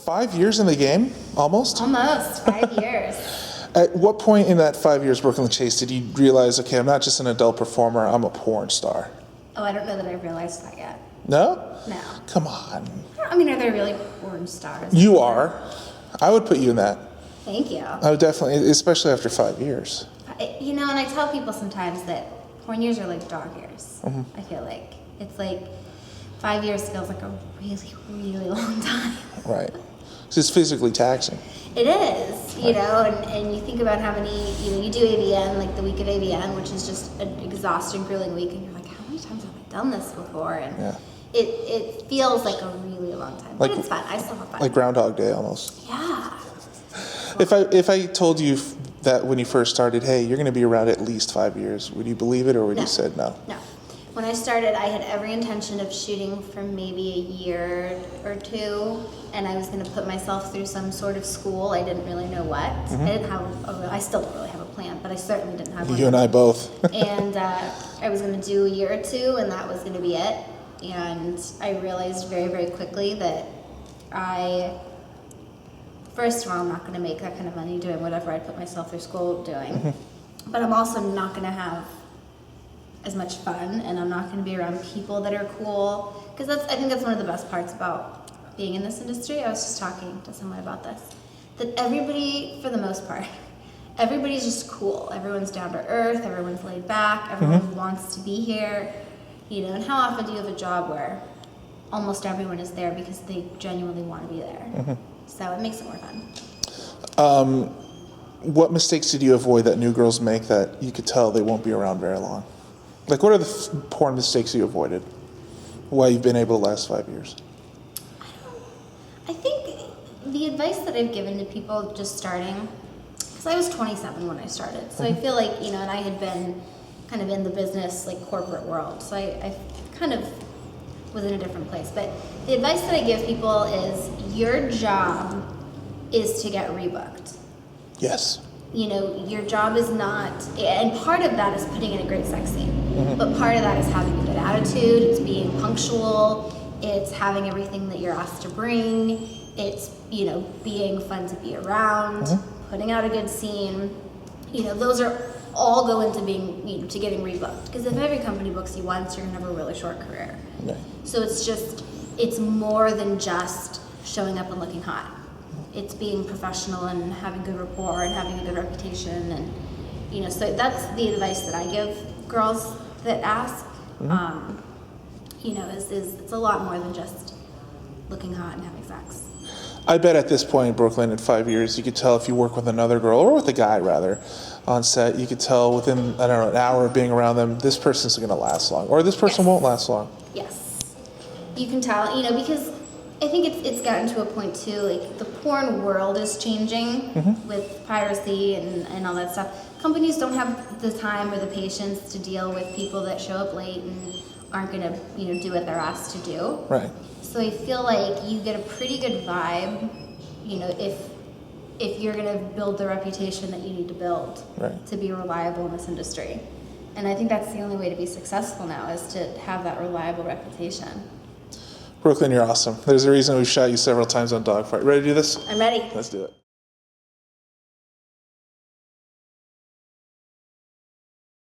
5 years in the game, almost? Almost 5 years. At what point in that 5 years working with Chase did you realize, okay, I'm not just an adult performer, I'm a porn star? Oh, I don't know that I realized that yet. No? No. Come on. I mean, are there really porn stars? You are. I would put you in that. Thank you. I would definitely, especially after 5 years. You know, and I tell people sometimes that porn years are like dog years. I feel like. It's like 5 years feels like a really, really long time. Right. It's physically taxing. It is, you know, and you think about how many, you do AVN, like the week of AVN, which is just an exhausting, grueling week, and you're like, how many times have I done this before? And it feels like a really long time, but it's fun. I still have fun. Like Groundhog Day almost. Yeah. If I told you that when you first started, hey, you're going to be around at least 5 years, would you believe it or would you say no? No. When I started, I had every intention of shooting for maybe a year or two, and I was going to put myself through some sort of school. I didn't really know what. I still don't really have a plan, but I certainly didn't have one. You and I both. And I was going to do a year or two, and that was going to be it. And I realized very, very quickly that first of all, I'm not going to make that kind of money doing whatever I put myself through school doing. But I'm also not going to have as much fun, and I'm not going to be around people that are cool, because I think that's one of the best parts about being in this industry. I was just talking to someone about this, that everybody, for the most part, everybody's just cool. Everyone's down to earth, everyone's laid back, everyone wants to be here, and how often do you have a job where almost everyone is there because they genuinely want to be there? So it makes it more fun. What mistakes did you avoid that new girls make that you could tell they won't be around very long? Like, what are the porn mistakes you avoided while you've been able to last 5 years? I think the advice that I've given to people just starting, because I was 27 when I started, so I feel like, and I had been kind of in the business, like, corporate world, so I kind of was in a different place. But the advice that I give people is your job is to get rebooked. Yes. Your job is not, and part of that is putting in a great sex scene, but part of that is having a good attitude, it's being punctual, it's having everything that you're asked to bring, it's, being fun to be around, putting out a good scene. Those are all go into being, to getting rebooked. Because if every company books you once, you're gonna have a really short career. Right. So it's more than just showing up and looking hot. It's being professional and having good rapport and having a good reputation, and so that's the advice that I give girls that ask. Is it's a lot more than just looking hot and having sex. I bet at this point in Brooklyn, in 5 years, you could tell if you work with another girl, or with a guy rather, on set, you could tell within, an hour of being around them, this person's going to last long, or this person won't last long. Yes. You can tell, because I think it's gotten to a point too, like the porn world is changing with piracy and all that stuff. Companies don't have the time or the patience to deal with people that show up late and aren't going to, do what they're asked to do. Right. So I feel like you get a pretty good vibe, if you're going to build the reputation that you need to build to be reliable in this industry. And I think that's the only way to be successful now, is to have that reliable reputation. Brooklyn, you're awesome. There's a reason we've shot you several times on Dogfart. Ready to do this? I'm ready. Let's do it.